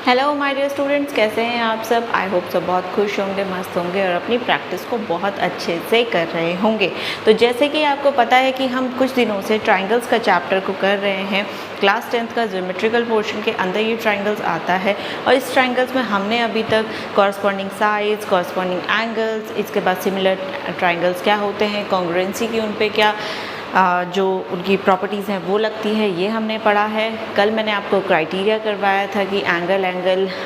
Hello my dear students, कैसे हैं आप सब। आई होप सब बहुत खुश होंगे, मस्त होंगे और अपनी प्रैक्टिस को बहुत अच्छे से कर रहे होंगे। तो जैसे कि आपको पता है कि हम कुछ दिनों से ट्राइंगल्स का चैप्टर को कर रहे हैं। क्लास 10th का ज्योमेट्रिकल पोर्शन के अंदर ये ट्राइंगल्स आता है और इस ट्राइंगल्स में हमने अभी तक कॉरस्पॉन्डिंग साइड्स, कॉरस्पॉन्डिंग एंगल्स, इसके बाद सिमिलर ट्राइंगल्स क्या होते हैं, कॉन्ग्रुएंसी की उन पे क्या जो उनकी प्रॉपर्टीज़ हैं वो लगती है, ये हमने पढ़ा है। कल मैंने आपको क्राइटेरिया करवाया था कि एंगल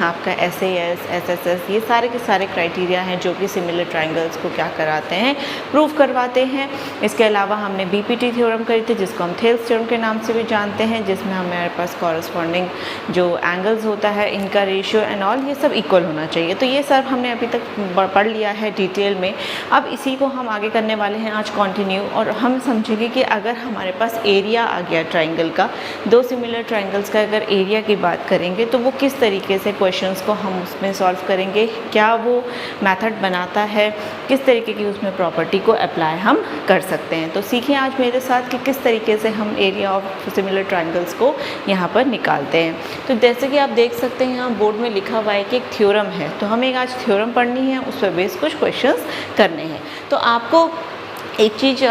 आपका SAS, SSS, ये सारे के सारे क्राइटेरिया हैं जो कि सिमिलर ट्राइंगल्स को क्या कराते हैं, प्रूव करवाते हैं। इसके अलावा हमने BPT थ्योरम करी थी जिसको हम थेल्स थ्योरम के नाम से भी जानते हैं, जिसमें हमारे पास कॉरस्पॉन्डिंग जो एंगल्स होता है इनका रेशियो एंड ऑल ये सब इक्वल होना चाहिए। तो ये सब हमने अभी तक पढ़ लिया है डिटेल में। अब इसी को हम आगे करने वाले हैं आज कंटिन्यू, और हम समझेंगे कि अगर हमारे पास एरिया आ गया ट्राइंगल का, दो सिमिलर ट्राइंगल्स का अगर एरिया की बात करेंगे तो वो किस तरीके से क्वेश्चंस को हम उसमें सॉल्व करेंगे, क्या वो मेथड बनाता है, किस तरीके की उसमें प्रॉपर्टी को अप्लाई हम कर सकते हैं। तो सीखिए आज मेरे साथ कि किस तरीके से हम एरिया ऑफ सिमिलर ट्राइंगल्स को यहाँ पर निकालते हैं। तो जैसे कि आप देख सकते हैं यहाँ बोर्ड में लिखा हुआ है कि एक थ्योरम है, तो हमें आज थ्योरम पढ़नी है, उस पर बेस कुछ क्वेश्चंस करने हैं। तो आपको एक चीज़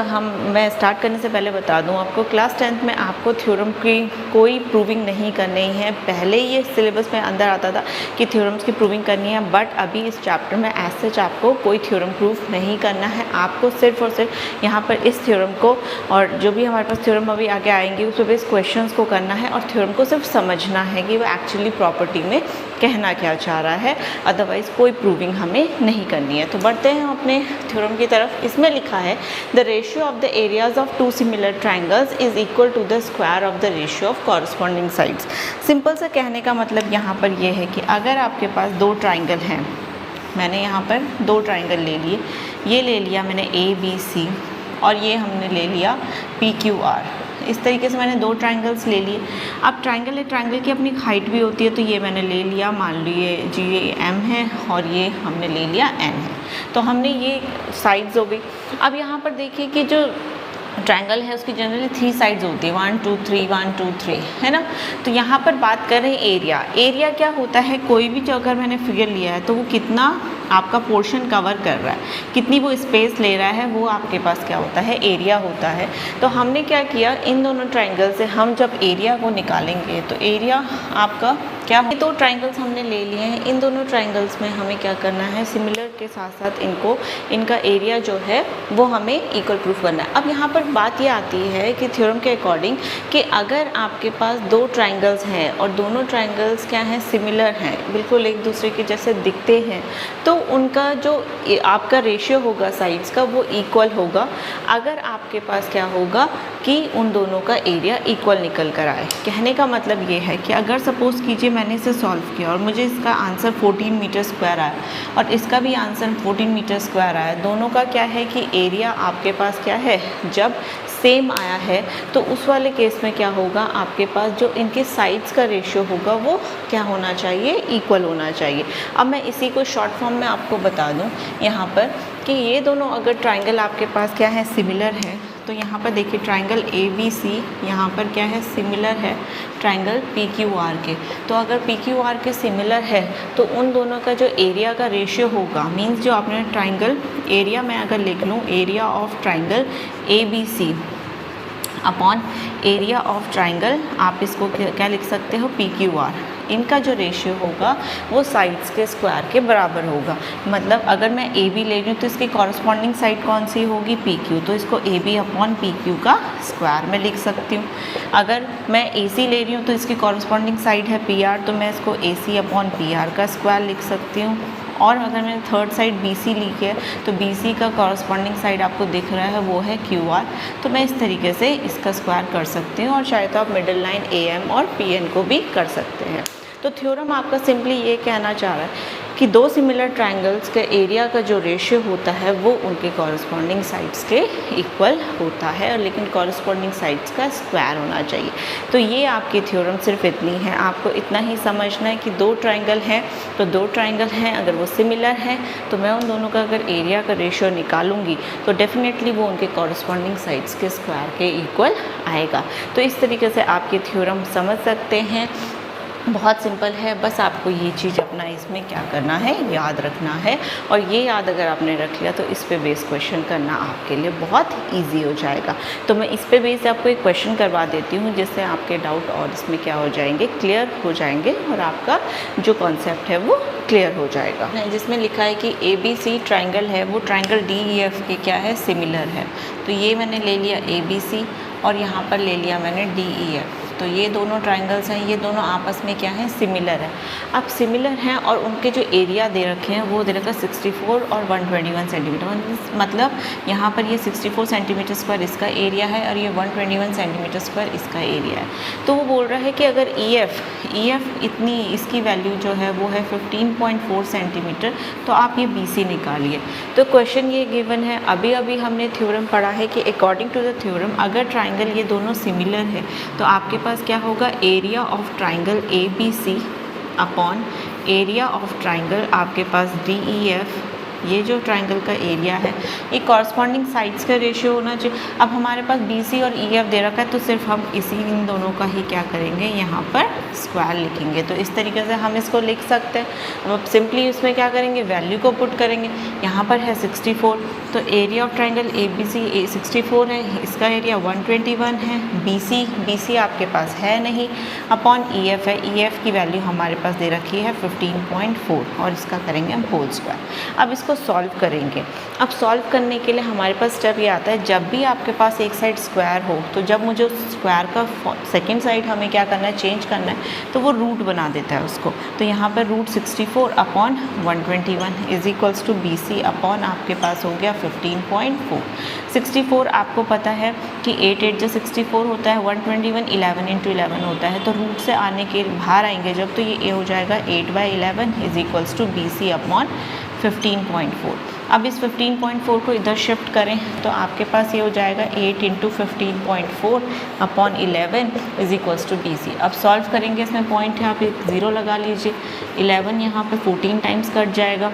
मैं स्टार्ट करने से पहले बता दूं आपको, क्लास 10th में आपको थ्योरम की कोई प्रूविंग नहीं करनी है। पहले ये सिलेबस में अंदर आता था कि थ्योरम्स की प्रूविंग करनी है, बट अभी इस चैप्टर में एज सच आपको कोई थ्योरम प्रूफ नहीं करना है। आपको सिर्फ और सिर्फ यहाँ पर इस थ्योरम को और जो भी हमारे पास थ्योरम अभी आगे आएंगे उस पर बेस क्वेश्चंस को करना है और थ्योरम को सिर्फ समझना है कि वो एक्चुअली प्रॉपर्टी में कहना क्या चाह रहा है, अदरवाइज़ कोई प्रूविंग हमें नहीं करनी है। तो बढ़ते हैं अपने थ्योरम की तरफ। इसमें लिखा है the ratio of the areas of two similar triangles is equal to the square of the ratio of corresponding sides. Simple सा कहने का मतलब यहाँ पर यह है कि अगर आपके पास दो ट्राइंगल हैं, मैंने यहाँ पर दो ट्राइंगल ले लिए, ये ले लिया मैंने ABC और ये हमने ले लिया PQR। इस तरीके से मैंने दो ट्राइंगल्स ले लिए। अब ट्राइंगल की अपनी हाइट भी होती है, तो ये मैंने ले लिया, मान लीजिए ये M है और ये हमने ले लिया N है। तो हमने ये साइड्स हो गई। अब यहाँ पर देखिए कि जो ट्राइंगल है उसकी जनरली 3 साइड्स होती है, 1 2 3 1 2 3, है ना। तो यहाँ पर बात कर रहे हैं एरिया क्या होता है, कोई भी जो अगर मैंने फिगर लिया है तो वो कितना आपका पोर्शन कवर कर रहा है, कितनी वो स्पेस ले रहा है, वो आपके पास क्या होता है, एरिया होता है। तो हमने क्या किया, इन दोनों ट्राइंगल से हम जब एरिया को निकालेंगे तो एरिया आपका क्या हो, दो ट्राइंगल्स हमने ले लिए हैं। इन दोनों ट्राइंगल्स में हमें क्या करना है, सिमिलर के साथ साथ इनका एरिया जो है वो हमें इक्वल प्रूफ करना है। अब यहाँ पर बात ये आती है कि थ्योरम के अकॉर्डिंग कि अगर आपके पास दो ट्राइंगल्स हैं और दोनों ट्राइंगल्स क्या हैं, सिमिलर हैं, बिल्कुल एक दूसरे के जैसे दिखते हैं, तो उनका जो आपका रेशियो होगा साइड्स का वो इक्वल होगा। अगर आपके पास क्या होगा कि उन दोनों का एरिया इक्वल निकल कर आए। कहने का मतलब ये है कि अगर सपोज़ कीजिए मैंने इसे सॉल्व किया और मुझे इसका आंसर 14 मीटर स्क्वायर आया और इसका भी आंसर 14 मीटर स्क्वायर आया, दोनों का क्या है कि एरिया आपके पास क्या है, जब सेम आया है तो उस वाले केस में क्या होगा, आपके पास जो इनके साइड्स का रेशियो होगा वो क्या होना चाहिए, इक्वल होना चाहिए। अब मैं इसी को शॉर्ट फॉर्म में आपको बता दूं यहाँ पर कि ये दोनों अगर ट्राइंगल आपके पास क्या है, सिमिलर है, तो यहाँ पर देखिए ट्राइंगल ABC यहाँ पर क्या है, सिमिलर है ट्राइंगल PQR के। तो अगर PQR के सिमिलर है तो उन दोनों का जो एरिया का रेशियो होगा, मींस जो आपने ट्राइंगल एरिया में अगर लिख लूँ, area of triangle ABC upon area of triangle, आप इसको क्या लिख सकते हो, PQR, इनका जो रेशियो होगा वो साइड्स के स्क्वायर के बराबर होगा। मतलब अगर मैं AB ले रही हूँ तो इसकी कॉरस्पॉन्डिंग साइड कौन सी होगी, PQ, तो इसको AB अपॉन PQ का स्क्वायर में लिख सकती हूँ। अगर मैं AC ले रही हूँ तो इसकी कॉरस्पॉन्डिंग साइड है PR, तो मैं इसको AC अपॉन PR का स्क्वायर लिख सकती हूँ। और अगर मैंने थर्ड साइड BC लिखी है तो BC का कॉरस्पॉन्डिंग साइड आपको दिख रहा है वो है QR, तो मैं इस तरीके से इसका स्क्वायर कर सकती हूँ। और चाहे तो आप मिडिल लाइन AM और PN को भी कर सकते हैं। तो थ्योरम आपका सिंपली ये कहना चाह रहा है कि दो सिमिलर ट्राइंगल्स के एरिया का जो रेशियो होता है वो उनके कॉरस्पॉन्डिंग साइड्स के इक्वल होता है, और लेकिन कॉरस्पॉन्डिंग साइड्स का स्क्वायर होना चाहिए। तो ये आपकी थ्योरम सिर्फ इतनी है, आपको इतना ही समझना है कि दो ट्राइंगल हैं तो दो ट्राइंगल हैं, अगर वो सिमिलर हैं तो मैं उन दोनों का अगर एरिया का रेशियो निकालूंगी तो डेफिनेटली वो उनके कॉरस्पॉन्डिंग साइड्स के स्क्वायर के इक्वल आएगा। तो इस तरीके से आपकी थ्योरम समझ सकते हैं। बहुत सिंपल है, बस आपको ये चीज़ अपना इसमें क्या करना है, याद रखना है। और ये याद अगर आपने रख लिया तो इस पे बेस क्वेश्चन करना आपके लिए बहुत इजी हो जाएगा। तो मैं इस पे बेस आपको एक क्वेश्चन करवा देती हूँ, जिससे आपके डाउट और इसमें क्या हो जाएंगे, क्लियर हो जाएंगे, और आपका जो कॉन्सेप्ट है वो क्लियर हो जाएगा। जिसमें लिखा है कि ABC ट्राइंगल है, वो ट्राइंगल DEF के क्या है, सिमिलर है। तो ये मैंने ले लिया ABC और यहाँ पर ले लिया मैंने DEF। तो ये दोनों ट्राइंगल्स हैं, ये दोनों आपस में क्या हैं, सिमिलर है। अब सिमिलर हैं और उनके जो एरिया दे रखे हैं वो दे रखा है 64 और 121 सेंटीमीटर। मतलब यहाँ पर ये 64 सेंटीमीटर स्क्वायर इसका एरिया है और ये 121 सेंटीमीटर स्क्वायर इसका एरिया है। तो वो बोल रहा है कि अगर EF इतनी इसकी वैल्यू जो है वो है 15.4 सेंटीमीटर, तो आप ये BC निकालिए। तो क्वेश्चन ये गिवन है, अभी हमने थ्योरम पढ़ा है कि अकॉर्डिंग टू द थ्योरम अगर ट्राइंगल ये दोनों सिमिलर है तो आपके पास क्या होगा, area of triangle ABC upon area of triangle आपके पास DEF, ये जो ट्राइंगल का एरिया है ये कॉरस्पॉन्डिंग साइड्स का रेशियो होना चाहिए। अब हमारे पास BC और EF दे रखा है तो सिर्फ हम इन दोनों का ही क्या करेंगे, यहाँ पर स्क्वायर लिखेंगे। तो इस तरीके से हम इसको लिख सकते हैं। अब सिंपली उसमें क्या करेंगे, वैल्यू को पुट करेंगे। यहाँ पर है 64, तो एरिया ऑफ ट्राइंगल ABC 64 है, इसका एरिया 121 है। BC आपके पास है नहीं, अपॉन EF है, EF की वैल्यू हमारे पास दे रखी है 15.4 और इसका करेंगे हम होल स्क्वायर। अब इसको सॉल्व करेंगे। अब सॉल्व करने के लिए हमारे पास स्टेप ये आता है, जब भी आपके पास एक साइड स्क्वायर हो तो जब मुझे उस स्क्वायर का सेकेंड साइड हमें क्या करना है, चेंज करना है, तो वो रूट बना देता है उसको। तो यहाँ पर root 64 upon 121 is equals to BC upon आपके पास हो गया 15.4। 64 आपको पता है कि 8 जो 64 होता है, 121 11 × 11 होता है। तो रूट से आने के बाहर आएंगे जब, तो ये हो जाएगा 8/11 is equals to BC upon 15.4। अब इस 15.4 को इधर शिफ्ट करें तो आपके पास ये हो जाएगा 8 × 15.4 upon 11 is equals to BC। अब सॉल्व करेंगे, इसमें पॉइंट है, आप एक 0 लगा लीजिए। 11 यहाँ पे 14 टाइम्स कट जाएगा।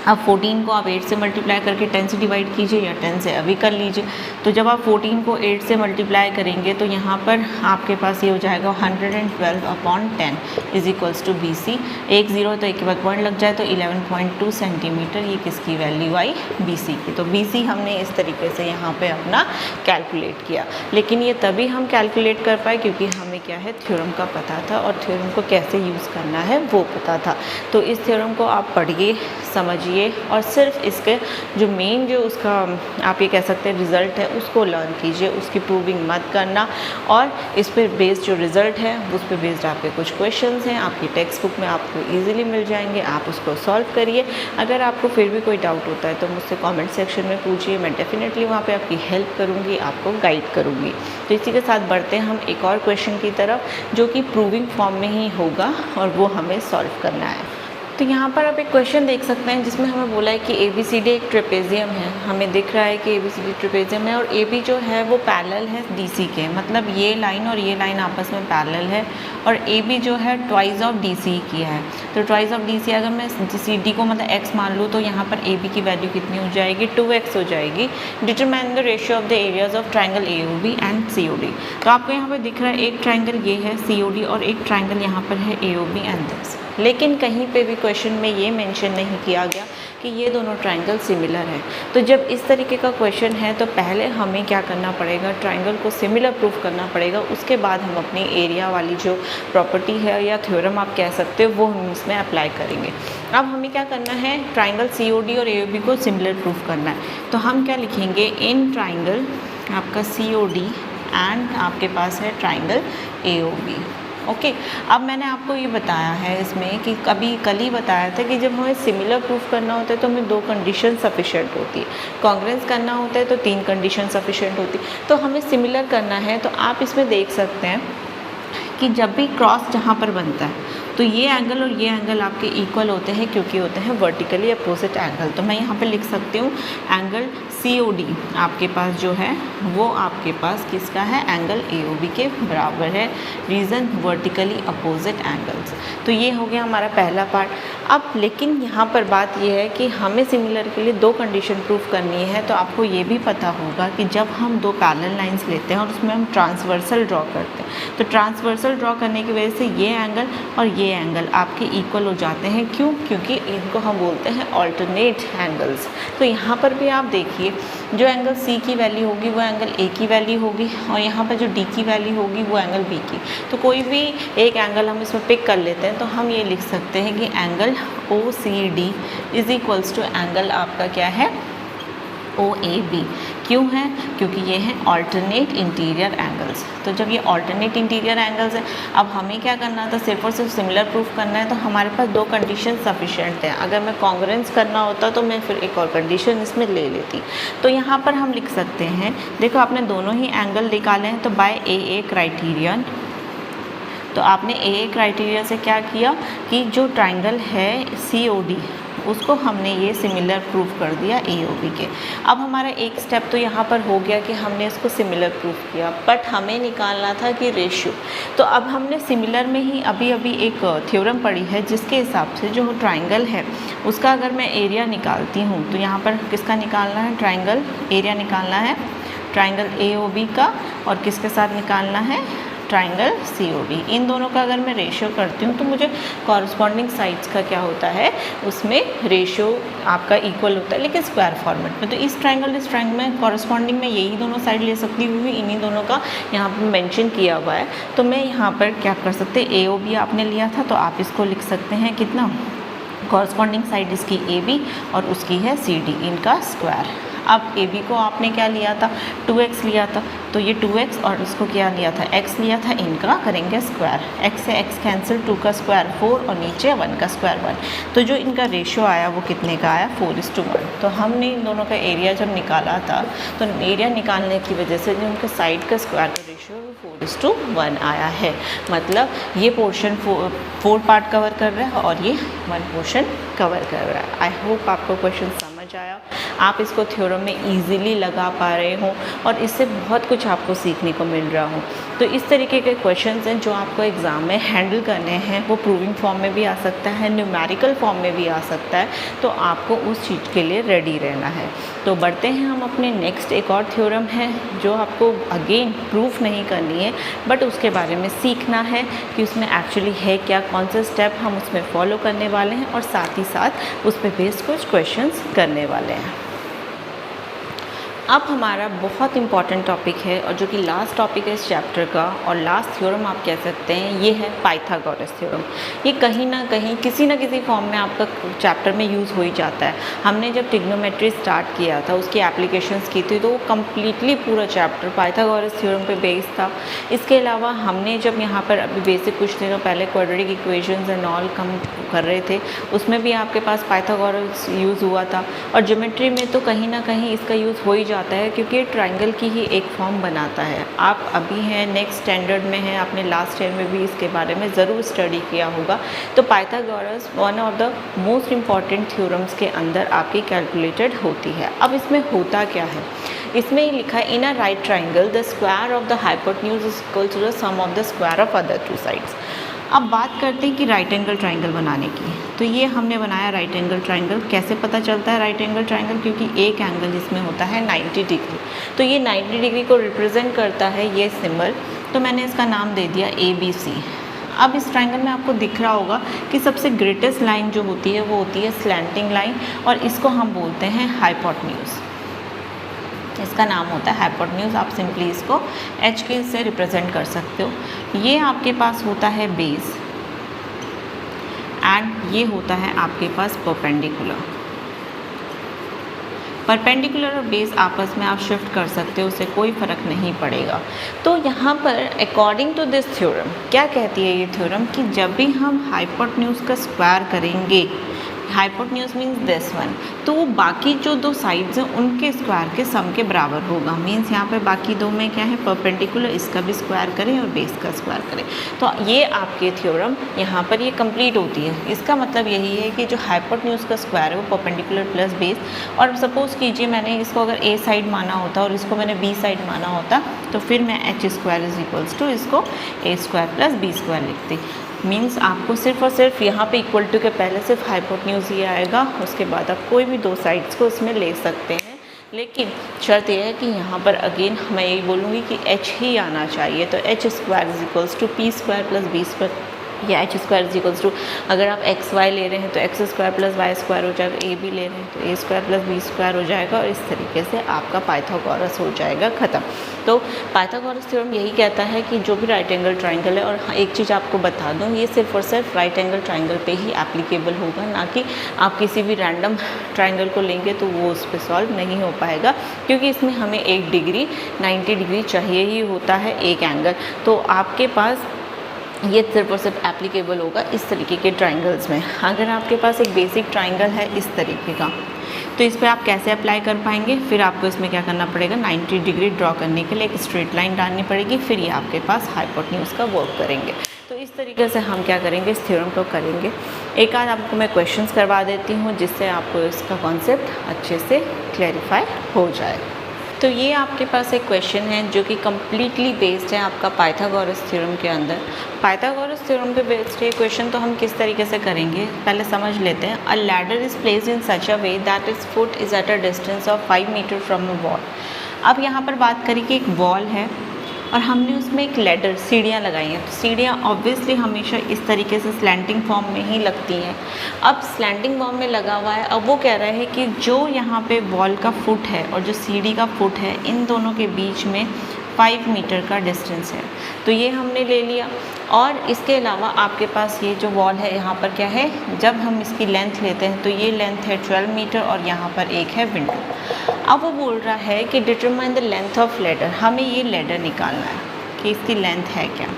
अब 14 को आप 8 से मल्टीप्लाई करके 10 से डिवाइड कीजिए या 10 से अभी कर लीजिए। तो जब आप 14 को 8 से मल्टीप्लाई करेंगे तो यहाँ पर आपके पास ये हो जाएगा 112 upon 10 is equals to BC। एक 0 तो एक के बाद पॉइंट लग जाए तो 11.2 सेंटीमीटर ये किसकी वैल्यू आई, BC की। तो BC हमने इस तरीके से यहाँ पे अपना कैलकुलेट किया। लेकिन ये तभी हम कैलकुलेट कर पाए क्योंकि हमें क्या है, थ्योरम का पता था और थ्योरम को कैसे यूज़ करना है वो पता था। तो इस थ्योरम को आप पढ़िए, समझिए और सिर्फ इसके जो मेन जो उसका आप ये कह सकते हैं रिज़ल्ट है उसको लर्न कीजिए, उसकी प्रूविंग मत करना। और इस पर बेस्ड जो रिज़ल्ट है उस पर बेस्ड आपके कुछ क्वेश्चंस हैं, आपकी टेक्स्ट बुक में आपको इजीली मिल जाएंगे, आप उसको सॉल्व करिए। अगर आपको फिर भी कोई डाउट होता है तो मुझसे कमेंट सेक्शन में पूछिए, मैं डेफिनेटली वहाँ पे आपकी हेल्प करूँगी, आपको गाइड करूँगी। तो इसी के साथ बढ़ते हैं हम एक और क्वेश्चन की तरफ जो कि प्रूविंग फॉर्म में ही होगा और वो हमें सॉल्व करना है। तो यहाँ पर आप एक क्वेश्चन देख सकते हैं जिसमें हमें बोला है कि ABCD एक ट्रेपेजियम है। हमें दिख रहा है कि ABCD ट्रेपेजियम है और AB जो है वो पैरेलल है DC के, मतलब ये लाइन और ये लाइन आपस में पैरेलल है और AB जो है ट्वाइस ऑफ DC की है। तो ट्वाइस ऑफ DC अगर मैं CD को मतलब x मान लूँ तो यहाँ पर AB की वैल्यू कितनी हो जाएगी, 2x हो जाएगी। Determine the ratio of the areas of triangle AOB and COD। तो आपको यहाँ पर दिख रहा है एक ट्राइंगल ये है COD और एक ट्राइंगल यहाँ पर है AOB एंड दिस। लेकिन कहीं पे भी क्वेश्चन में ये मेंशन नहीं किया गया कि ये दोनों ट्राइंगल सिमिलर हैं। तो जब इस तरीके का क्वेश्चन है तो पहले हमें क्या करना पड़ेगा, ट्राइंगल को सिमिलर प्रूफ करना पड़ेगा। उसके बाद हम अपनी एरिया वाली जो प्रॉपर्टी है या थ्योरम आप कह सकते हो वो हम इसमें अप्लाई करेंगे। अब हमें क्या करना है, ट्राइंगल COD और AOB को सिमिलर प्रूफ करना है। तो हम क्या लिखेंगे, इन ट्राइंगल आपका COD एंड आपके पास है ट्राइंगल AOB। ओके अब मैंने आपको ये बताया है इसमें कि कल ही बताया था कि जब हमें सिमिलर प्रूफ करना होता है तो हमें 2 कंडीशन सफिशेंट होती है। कॉन्ग्रुएंस करना होता है तो 3 कंडीशन सफिशेंट होती है। तो हमें सिमिलर करना है तो आप इसमें देख सकते हैं कि जब भी क्रॉस जहाँ पर बनता है तो ये एंगल और ये एंगल आपके इक्वल होते हैं क्योंकि होते हैं वर्टिकली अपोजिट एंगल। तो मैं यहाँ पे लिख सकती हूँ एंगल COD आपके पास जो है वो आपके पास किसका है, एंगल AOB के बराबर है। Reason vertically opposite angles. तो ये हो गया हमारा पहला पार्ट। अब लेकिन यहाँ पर बात ये है कि हमें सिमिलर के लिए दो कंडीशन प्रूफ करनी है। तो आपको ये भी पता होगा कि जब हम दो पैरेलल लाइंस लेते हैं और उसमें हम ट्रांसवर्सल ड्रॉ करते हैं, तो ट्रांसवर्सल ड्रॉ करने की वजह से ये एंगल और ये एंगल आपके इक्वल हो जाते हैं। क्यों? क्योंकि इनको हम बोलते हैं ऑल्टरनेट एंगल्स। तो यहाँ पर भी आप देखिए, जो एंगल C की वैल्यू होगी वो एंगल A की वैल्यू होगी, और यहाँ पर जो D की वैल्यू होगी वो एंगल B की। तो कोई भी एक एंगल हम इसमें पिक कर लेते हैं, तो हम ये लिख सकते हैं कि angle OCD is equals to angle आपका क्या है, OAB। क्यों है? क्योंकि ये हैं ऑल्टरनेट इंटीरियर एंगल्स। तो जब ये ऑल्टरनेट इंटीरियर एंगल्स हैं, अब हमें क्या करना था, सिर्फ और सिर्फ सिमिलर प्रूफ करना है। तो हमारे पास दो कंडीशन सफिशेंट हैं। अगर मैं कॉन्ग्रुएंस करना होता तो मैं फिर एक और कंडीशन इसमें ले लेती। तो यहाँ पर हम लिख सकते हैं, देखो आपने दोनों ही एंगल निकाले हैं, तो बाय AA क्राइटेरियन, तो आपने AA क्राइटेरिया से क्या किया कि जो ट्राइंगल है COD उसको हमने ये सिमिलर प्रूफ कर दिया AOB के। अब हमारा एक स्टेप तो यहाँ पर हो गया कि हमने इसको सिमिलर प्रूफ किया, बट हमें निकालना था कि रेशियो। तो अब हमने सिमिलर में ही अभी एक थ्योरम पढ़ी है जिसके हिसाब से जो ट्राइंगल है उसका अगर मैं एरिया निकालती हूँ, तो यहाँ पर किसका निकालना है, ट्राइंगल एरिया निकालना है, ट्राइंगल AOB का, और किसके साथ निकालना है, ट्राइंगल COD। इन दोनों का अगर मैं रेशियो करती हूँ तो मुझे कॉरस्पॉन्डिंग साइड्स का क्या होता है, उसमें रेशियो आपका इक्वल होता है, लेकिन स्क्वायर फॉर्मेट में। तो इस ट्राइंगल में कॉरस्पॉन्डिंग में यही दोनों साइड ले सकती हूँ, इन्हीं दोनों का यहाँ पर मेंशन किया हुआ है। तो मैं यहाँ पर क्या कर सकते, AOB आपने लिया था तो आप इसको लिख सकते हैं कितना, कॉरस्पॉन्डिंग साइड इसकी AB और उसकी है CD, इनका स्क्वायर। अब AB को आपने क्या लिया था, 2x लिया था, तो ये 2x और इसको क्या लिया था, x लिया था, इनका करेंगे स्क्वायर। x से x कैंसिल, 2 का स्क्वायर 4 और नीचे 1 का स्क्वायर 1। तो जो इनका रेशियो आया वो कितने का आया, 4:1। तो हमने इन दोनों का एरिया जब निकाला था, तो एरिया निकालने की वजह से जो उनके साइड का स्क्वायर का रेशियो 4:1 आया है। मतलब ये पोर्शन 4 पार्ट कवर कर रहा है और ये 1 पोर्शन कवर कर रहा है। आई होप आपको क्वेश्चन समझ आया, आप इसको थ्योरम में इजीली लगा पा रहे हो और इससे बहुत कुछ आपको सीखने को मिल रहा हो। तो इस तरीके के क्वेश्चंस हैं जो आपको एग्ज़ाम में हैंडल करने हैं। वो प्रूविंग फॉर्म में भी आ सकता है, न्यूमेरिकल फॉर्म में भी आ सकता है, तो आपको उस चीज़ के लिए रेडी रहना है। तो बढ़ते हैं हम अपने नेक्स्ट, एक और थ्योरम है जो आपको अगेन प्रूफ नहीं करनी है, बट उसके बारे में सीखना है कि उसमें एक्चुअली है क्या, कौन से स्टेप हम उसमें फॉलो करने वाले हैं, और साथ ही साथ उस पर बेस्ड कुछ क्वेश्चंस करने वाले हैं। अब हमारा बहुत इंपॉर्टेंट टॉपिक है और जो कि लास्ट टॉपिक है इस चैप्टर का, और लास्ट थ्योरम आप कह सकते हैं, ये है पाइथागोरस थ्योरम। ये कहीं ना कहीं किसी न किसी फॉर्म में आपका चैप्टर में यूज़ हो ही जाता है। हमने जब ट्रिग्नोमेट्री स्टार्ट किया था, उसकी एप्लीकेशंस की थी, तो वो कम्प्लीटली पूरा चैप्टर पाइथागोरस थ्योरम पे बेस्ड था। इसके अलावा हमने जब यहाँ पर अभी बेसिक कुछ दिनों पहले quadratic equations and all come कर रहे थे, उसमें भी आपके पास पाइथागोरस यूज़ हुआ था। और ज्योमेट्री में तो कहीं ना कहीं इसका यूज़ हो ही जाता है, क्योंकि ट्राइंगल की ही एक फॉर्म बनाता है। आप अभी हैं नेक्स्ट स्टैंडर्ड में हैं, आपने लास्ट ईयर में भी इसके बारे में ज़रूर स्टडी किया होगा। तो Pythagoras one of the most important theorems के अंदर आपकी कैलकुलेटेड होती है। अब इसमें होता क्या है, इसमें ही लिखा है, in a right triangle the square of the hypotenuse is equal to the sum of the square of other two sides. अब बात करते हैं कि राइट एंगल ट्राइंगल बनाने की। तो ये हमने बनाया राइट एंगल ट्राइंगल। कैसे पता चलता है राइट एंगल ट्राइंगल, क्योंकि एक एंगल इसमें होता है 90 डिग्री। तो ये 90 डिग्री को रिप्रेजेंट करता है ये सिंबल, तो मैंने इसका नाम दे दिया ABC। अब इस ट्राइंगल में आपको दिख रहा होगा कि सबसे ग्रेटेस्ट लाइन जो होती है वो होती है स्लैंटिंग लाइन, और इसको हम बोलते हैं हाइपोटेन्यूज। इसका नाम होता है हाइपोटेन्यूज। आप सिंपली इसको H के से रिप्रेजेंट कर सकते हो। ये आपके पास होता है बेस, एंड ये होता है आपके पास परपेंडिकुलर। परपेंडिकुलर और बेस आपस में आप शिफ्ट कर सकते हो, उससे कोई फ़र्क नहीं पड़ेगा। तो यहाँ पर अकॉर्डिंग टू दिस थ्योरम क्या कहती है ये थ्योरम, कि जब भी हम हाइपोटेन्यूज का स्क्वायर करेंगे, हाइपोटेन्यूज मीन्स दिस वन, तो वो बाकी जो दो साइड्स हैं उनके स्क्वायर के सम के बराबर होगा। मीन्स यहाँ पे बाकी दो में क्या है, परपेंडिकुलर, इसका भी स्क्वायर करें और बेस का स्क्वायर करें। तो ये आपके थ्योरम यहाँ पर ये कंप्लीट होती है। इसका मतलब यही है कि जो हाइपोटेन्यूज का स्क्वायर है वो परपेंडिकुलर प्लस बेस, और सपोज़ कीजिए मैंने इसको अगर A साइड माना होता और इसको मैंने B साइड माना होता, तो फिर मैं H² इज इक्वल्स टू इसको A² प्लस B² लिखती। मीन्स आपको सिर्फ और सिर्फ यहाँ पे इक्वल टू के पहले सिर्फ हाइपोटेन्यूज ही आएगा, उसके बाद आप कोई भी दो साइड्स को उसमें ले सकते हैं। लेकिन शर्त यह है कि यहाँ पर अगेन मैं यही बोलूँगी कि h ही आना चाहिए। तो h square is equals to p square plus b square, या h square is equals to, अगर आप एक्स वाई ले रहे हैं तो x square plus y square हो जाएगा, ए बी ले रहे हैं तो a square plus b square हो जाएगा, और इस तरीके से आपका पाइथागोरस हो जाएगा ख़त्म। तो पाइथागोरस थ्योरम यही कहता है कि जो भी राइट एंगल ट्राइंगल है, और एक चीज़ आपको बता दूँ, ये सिर्फ और सिर्फ राइट एंगल ट्राइंगल पे ही एप्लीकेबल होगा, ना कि आप किसी भी रैंडम ट्राइंगल को लेंगे तो वो उस पर सॉल्व नहीं हो पाएगा, क्योंकि इसमें हमें 1 डिग्री 90 डिग्री चाहिए ही होता है एक एंगल। तो आपके पास ये सिर्फ और सिर्फ एप्लीकेबल होगा इस तरीके के ट्राइंगल्स में। अगर आपके पास एक बेसिक ट्राइंगल है इस तरीके का, तो इस पर आप कैसे अप्लाई कर पाएंगे? फिर आपको इसमें क्या करना पड़ेगा, 90 डिग्री ड्रॉ करने के लिए एक स्ट्रेट लाइन डालनी पड़ेगी, फिर ये आपके पास हाइपोटेन्यूज का वर्क करेंगे। तो इस तरीके से हम क्या करेंगे, इस थ्योरम को करेंगे। एक आध आपको मैं क्वेश्चंस करवा देती हूँ जिससे आपको इसका कॉन्सेप्ट अच्छे से क्लैरिफाई हो जाए। तो ये आपके पास एक क्वेश्चन है जो कि कम्प्लीटली बेस्ड है आपका पाइथागोरस थ्योरम के अंदर। पाइथागोरस थ्योरम पे बेस्ड ये क्वेश्चन तो हम किस तरीके से करेंगे पहले समझ लेते हैं। A ladder is placed in such a way that its foot is at a distance of 5 metre from a wall. अब यहाँ पर बात करें कि एक वॉल है और हमने उसमें एक लैडर सीढ़ियाँ लगाई हैं। तो सीढ़ियाँ ऑब्वियसली हमेशा इस तरीके से स्लैंटिंग फॉर्म में ही लगती हैं। अब स्लैंटिंग फॉर्म में लगा हुआ है, अब वो कह रहा है कि जो यहाँ पे वॉल का फुट है और जो सीढ़ी का फुट है, इन दोनों के बीच में 5 मीटर का डिस्टेंस है। तो ये हमने ले लिया। और इसके अलावा आपके पास ये जो वॉल है यहाँ पर क्या है, जब हम इसकी लेंथ लेते हैं तो ये लेंथ है 12 मीटर और यहाँ पर एक है विंडो। अब वो बोल रहा है कि determine the length of ladder, हमें ये लैडर निकालना है कि इसकी लेंथ है क्या।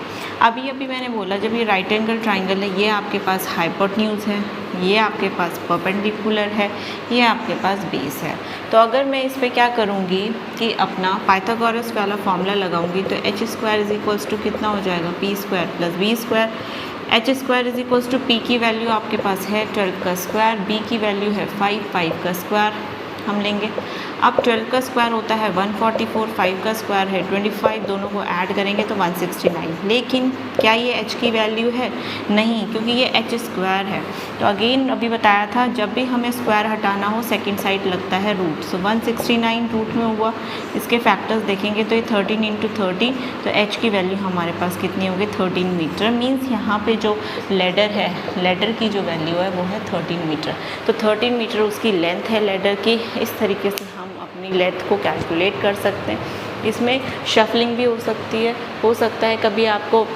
अभी मैंने बोला जब ये राइट एंगल ट्राइंगल है, ये आपके पास हाइपोटेन्यूज है, ये आपके पास परपेंडिकुलर है, ये आपके पास बेस है। तो अगर मैं इस पर क्या करूँगी कि अपना पाइथागोरस वाला फॉर्मूला लगाऊंगी, तो h square is equals to कितना हो जाएगा, p square plus b square. H square is equals to p की वैल्यू आपके पास है 12 का स्क्वायर, बी की वैल्यू है 5 का स्क्वायर हम लेंगे। अब 12 का स्क्वायर होता है 144, 5 का स्क्वायर है 25, दोनों को ऐड करेंगे तो 169। लेकिन क्या ये h की वैल्यू है? नहीं, क्योंकि ये h स्क्वायर है। तो अगेन अभी बताया था जब भी हमें स्क्वायर हटाना हो सेकंड साइड लगता है रूट। सो 169 रूट में हुआ, इसके फैक्टर्स देखेंगे तो ये 13 इंटू 30, तो h की वैल्यू हमारे पास कितनी होगी, 13 मीटर। मीन्स यहाँ पे जो लैडर है, लैडर की जो वैल्यू है वो है 13 मीटर। तो 13 मीटर उसकी लेंथ है लैडर की। इस तरीके से हम अपनी लेंथ को कैलकुलेट कर सकते हैं। इसमें शफलिंग भी हो सकती है, हो सकता है कभी आपको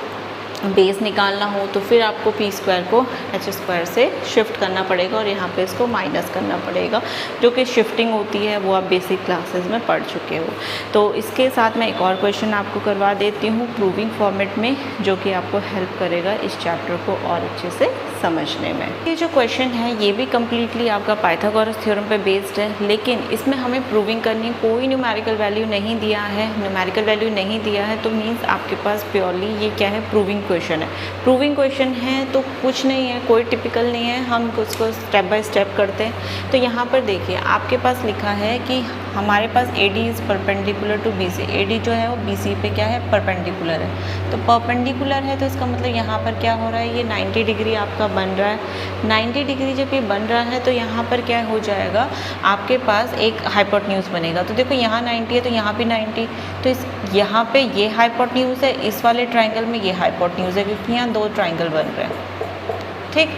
बेस निकालना हो तो फिर आपको पी स्क्वायर को एच स्क्वायर से शिफ्ट करना पड़ेगा और यहाँ पे इसको माइनस करना पड़ेगा, जो कि शिफ्टिंग होती है वो आप बेसिक क्लासेस में पढ़ चुके हो। तो इसके साथ मैं एक और क्वेश्चन आपको करवा देती हूँ प्रूविंग फॉर्मेट में, जो कि आपको हेल्प करेगा इस चैप्टर को और अच्छे से समझने में। ये जो क्वेश्चन है ये भी कम्प्लीटली आपका पाइथागोरस थ्योरम पे बेस्ड है, लेकिन इसमें हमें प्रूविंग करनी, कोई न्यूमेरिकल वैल्यू नहीं दिया है, न्यूमेरिकल वैल्यू नहीं दिया है, तो मीन्स आपके पास प्योरली ये क्या है, प्रूविंग क्वेश्चन है। प्रूविंग क्वेश्चन है तो कुछ नहीं है, कोई टिपिकल नहीं है, हम उसको स्टेप बाय स्टेप करते हैं। तो यहाँ पर देखिए आपके पास लिखा है कि हमारे पास AD is perpendicular to BC। AD जो है वो BC पे क्या है, परपेंडिकुलर है। तो परपेंडिकुलर है तो इसका मतलब यहाँ पर क्या हो रहा है, ये 90 डिग्री आपका बन रहा है। 90 डिग्री जब ये बन रहा है तो यहाँ पर क्या हो जाएगा, आपके पास एक हाइपोटेन्यूज बनेगा। तो देखो यहाँ 90 है तो यहाँ भी 90, तो इस यहाँ पे ये हाइपोटेन्यूज है, इस वाले ट्राइंगल में ये हाइपोटेन्यूज है, क्योंकि यहाँ दो ट्राइंगल बन रहे हैं। ठीक,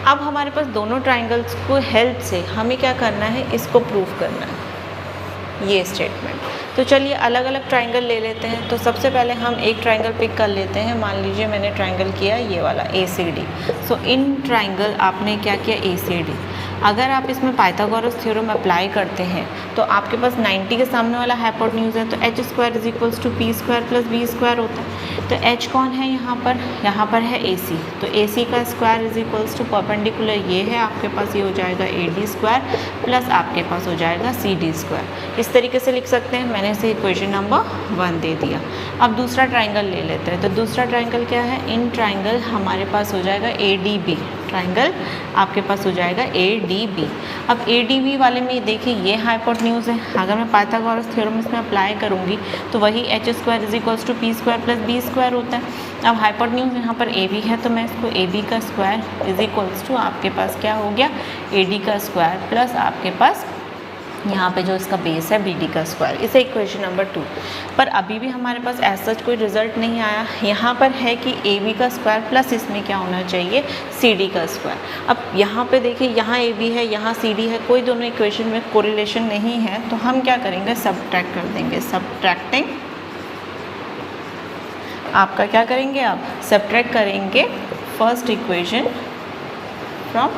अब हमारे पास दोनों ट्राइंगल्स को हेल्प से हमें क्या करना है, इसको प्रूव करना है, ये स्टेटमेंट। तो चलिए अलग अलग ट्राइंगल ले लेते हैं। तो सबसे पहले हम एक ट्राइंगल पिक कर लेते हैं। मान लीजिए मैंने ट्राइंगल किया ये वाला ACD। सो इन ट्राइंगल आपने क्या किया, ACD। अगर आप इसमें पाइथागोरस थ्योरम अप्लाई करते हैं तो आपके पास 90 के सामने वाला हाइपोटेन्यूज है, तो h square is equals to p square plus b square होता है। तो एच कौन है यहाँ पर है AC। तो AC का square is equals to perpendicular ये है आपके पास, ये हो जाएगा AD स्क्वायर प्लस आपके पास हो जाएगा CD स्क्वायर। इस तरीके से लिख सकते हैं। मैंने इसे इक्वेशन नंबर 1 दे दिया। अब दूसरा ट्राइंगल ले लेते हैं। तो दूसरा ट्राइंगल क्या है, इन ट्राइंगल हमारे पास हो जाएगा ADB। ट्राइंगल आपके पास हो जाएगा ADB। अब ADB वाले में देखिए ये हाइपोटेन्यूज है, अगर मैं पाइथागोरस थ्योरम इसमें अप्लाई करूँगी तो वही h² = p² + b² होता है। अब हाइपोटेन्यूज यहाँ पर AB है तो मैं इसको AB का स्क्वायर = आपके पास क्या हो गया AD का स्क्वायर प्लस आपके पास यहाँ पे जो इसका बेस है BD का स्क्वायर। इसे इक्वेशन नंबर 2। पर अभी भी हमारे पास ऐसा कोई रिजल्ट नहीं आया। यहाँ पर है कि AB का स्क्वायर प्लस इसमें क्या होना चाहिए CD का स्क्वायर। अब यहाँ पे देखिए यहाँ AB है यहाँ CD है, कोई दोनों इक्वेशन में कोरिलेशन नहीं है तो हम क्या करेंगे सब्ट्रैक्ट कर देंगे। सब्ट्रैक्टिंग आपका क्या करेंगे आप सब्ट्रैक्ट करेंगे फर्स्ट इक्वेशन फ्रॉम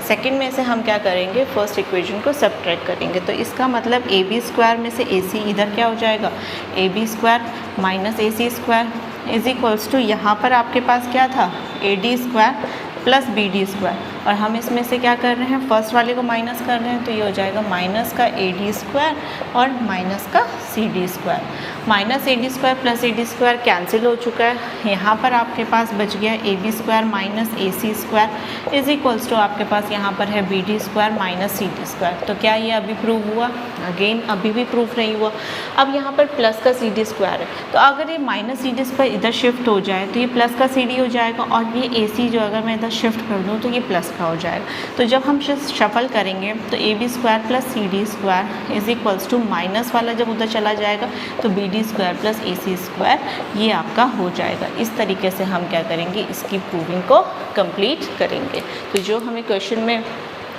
सेकेंड में से हम क्या करेंगे फर्स्ट इक्वेशन को सब्ट्रैक्ट करेंगे। तो इसका मतलब AB² में से AC इधर क्या हो जाएगा AB² - AC² = यहाँ पर आपके पास क्या था AD² + BD² और हम इसमें से क्या कर रहे हैं फर्स्ट वाले को माइनस कर रहे हैं तो ये हो जाएगा माइनस का AD² और माइनस का CD²। -AD² + AD² कैंसिल हो चुका है। यहाँ पर आपके पास बच गया AB² - AC² = आपके पास यहाँ पर है BD² - CD²। तो क्या ये अभी प्रूव हुआ? अगेन अभी भी प्रूफ नहीं हुआ। अब यहाँ पर प्लस का CD² है तो अगर ये -CD² इधर शिफ्ट हो जाए तो ये प्लस का CD हो जाएगा और ये AC जो अगर मैं इधर शिफ्ट कर दूँ तो ये प्लस का हो जाएगा। तो जब हम शफल करेंगे तो AB² + CD² = माइनस वाला जब उधर चला जाएगा तो BD² + AC² ये आपका हो जाएगा। इस तरीके से हम क्या करेंगे इसकी प्रूविंग को कंप्लीट करेंगे। तो जो हमें क्वेश्चन में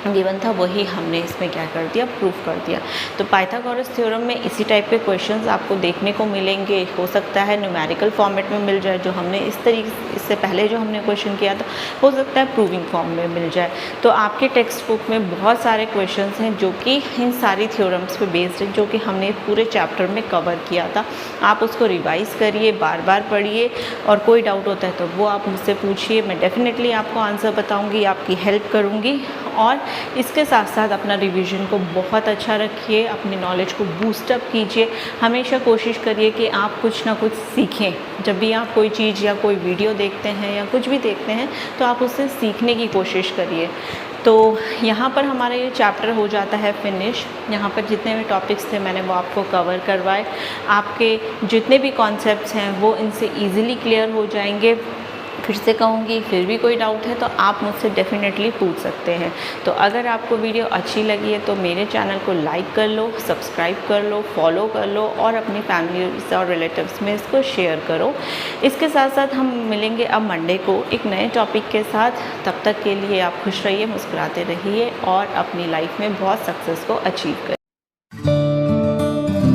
गिवन था वही हमने इसमें क्या कर दिया प्रूफ कर दिया। तो पाइथागोरस थ्योरम में इसी टाइप के क्वेश्चंस आपको देखने को मिलेंगे। हो सकता है न्यूमेरिकल फॉर्मेट में मिल जाए जो हमने इस तरीके इससे पहले जो हमने क्वेश्चन किया था, हो सकता है प्रूविंग फॉर्म में मिल जाए। तो आपके टेक्स्ट बुक में बहुत सारे क्वेश्चंस हैं जो कि इन सारी थ्योरम्स पे बेस्ड है जो कि हमने पूरे चैप्टर में कवर किया था। आप उसको रिवाइज़ करिए, बार बार पढ़िए और कोई डाउट होता है तो वो आप मुझसे पूछिए। मैं डेफिनेटली आपको आंसर बताऊँगी, आपकी हेल्प करूँगी। और इसके साथ साथ अपना रिवीजन को बहुत अच्छा रखिए, अपनी नॉलेज को बूस्टअप कीजिए। हमेशा कोशिश करिए कि आप कुछ ना कुछ सीखें। जब भी आप कोई चीज़ या कोई वीडियो देखते हैं या कुछ भी देखते हैं तो आप उससे सीखने की कोशिश करिए। तो यहाँ पर हमारा ये चैप्टर हो जाता है फिनिश। यहाँ पर जितने भी टॉपिक्स थे मैंने वो आपको कवर करवाए। आपके जितने भी कॉन्सेप्ट्स हैं वो इनसे ईज़िली क्लियर हो जाएंगे। फिर से कहूँगी, फिर भी कोई डाउट है तो आप मुझसे डेफिनेटली पूछ सकते हैं। तो अगर आपको वीडियो अच्छी लगी है तो मेरे चैनल को लाइक कर लो, सब्सक्राइब कर लो, फॉलो कर लो और अपनी फैमिली और रिलेटिव्स में इसको शेयर करो। इसके साथ साथ हम मिलेंगे अब मंडे को एक नए टॉपिक के साथ। तब तक के लिए आप खुश रहिए, मुस्कुराते रहिए और अपनी लाइफ में बहुत सक्सेस को अचीव करिए।